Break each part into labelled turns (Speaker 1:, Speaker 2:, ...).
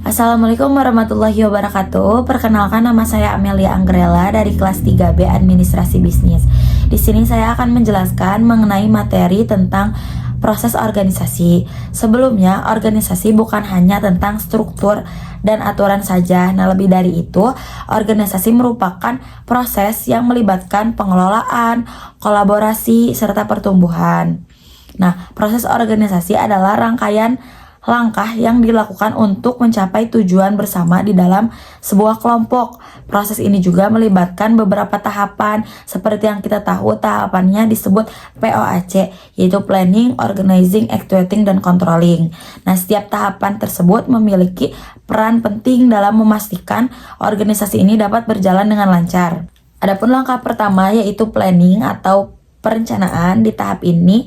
Speaker 1: Assalamualaikum warahmatullahi wabarakatuh. Perkenalkan, nama saya Amelia Anggrela dari kelas 3B Administrasi Bisnis. Di sini saya akan menjelaskan mengenai materi tentang proses organisasi. Sebelumnya, organisasi bukan hanya tentang struktur dan aturan saja. Nah, lebih dari itu, organisasi merupakan proses yang melibatkan pengelolaan, kolaborasi, serta pertumbuhan. Nah, proses organisasi adalah rangkaian langkah yang dilakukan untuk mencapai tujuan bersama di dalam sebuah kelompok. Proses ini juga melibatkan beberapa tahapan, seperti yang kita tahu tahapannya disebut POAC, yaitu Planning, Organizing, Actuating, dan Controlling. Nah, setiap tahapan tersebut memiliki peran penting dalam memastikan organisasi ini dapat berjalan dengan lancar. Adapun langkah pertama yaitu planning atau perencanaan. Di tahap ini,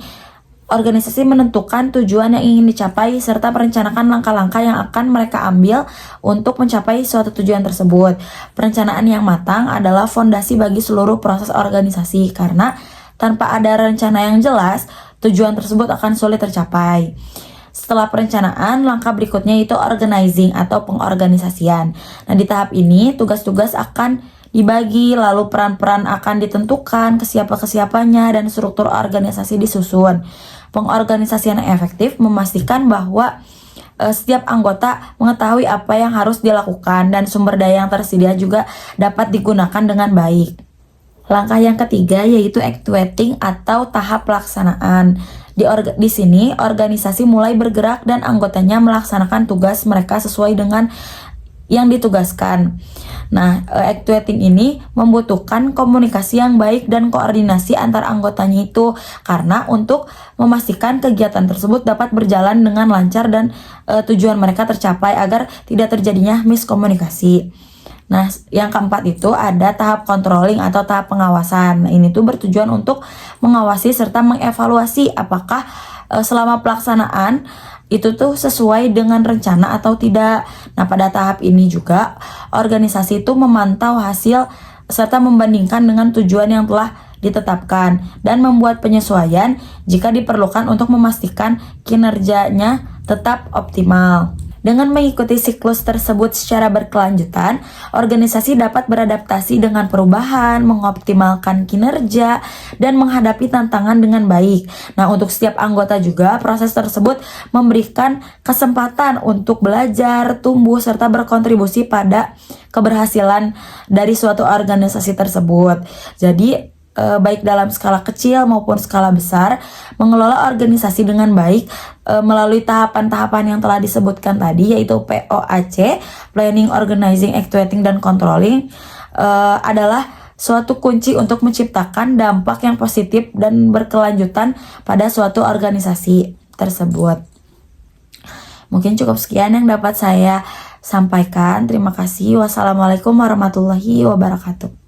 Speaker 1: organisasi menentukan tujuan yang ingin dicapai serta merencanakan langkah-langkah yang akan mereka ambil untuk mencapai suatu tujuan tersebut. Perencanaan yang matang adalah fondasi bagi seluruh proses organisasi, karena tanpa ada rencana yang jelas, tujuan tersebut akan sulit tercapai. Setelah perencanaan, langkah berikutnya itu organizing atau pengorganisasian. Nah, di tahap ini tugas-tugas akan dibagi, lalu peran-peran akan ditentukan, kesiapan-kesiapannya, dan struktur organisasi disusun. Pengorganisasian yang efektif memastikan bahwa setiap anggota mengetahui apa yang harus dilakukan dan sumber daya yang tersedia juga dapat digunakan dengan baik. Langkah yang ketiga yaitu actuating atau tahap pelaksanaan. Di sini organisasi mulai bergerak dan anggotanya melaksanakan tugas mereka sesuai dengan yang ditugaskan. Nah, actuating ini membutuhkan komunikasi yang baik dan koordinasi antar anggotanya itu, karena untuk memastikan kegiatan tersebut dapat berjalan dengan lancar dan tujuan mereka tercapai agar tidak terjadinya miskomunikasi. Nah, yang keempat itu ada tahap controlling atau tahap pengawasan. Nah, ini tuh bertujuan untuk mengawasi serta mengevaluasi apakah selama pelaksanaan itu tuh sesuai dengan rencana atau tidak. Nah, pada tahap ini juga organisasi itu memantau hasil serta membandingkan dengan tujuan yang telah ditetapkan dan membuat penyesuaian jika diperlukan untuk memastikan kinerjanya tetap optimal. Dengan mengikuti siklus tersebut secara berkelanjutan, organisasi dapat beradaptasi dengan perubahan, mengoptimalkan kinerja, dan menghadapi tantangan dengan baik. Nah, untuk setiap anggota juga, proses tersebut memberikan kesempatan untuk belajar, tumbuh, serta berkontribusi pada keberhasilan dari suatu organisasi tersebut. Jadi, baik dalam skala kecil maupun skala besar, mengelola organisasi dengan baik melalui tahapan-tahapan yang telah disebutkan tadi, yaitu POAC, Planning, Organizing, Actuating, dan Controlling, adalah suatu kunci untuk menciptakan dampak yang positif dan berkelanjutan pada suatu organisasi tersebut. Mungkin cukup sekian yang dapat saya sampaikan. Terima kasih. Wassalamualaikum warahmatullahi wabarakatuh.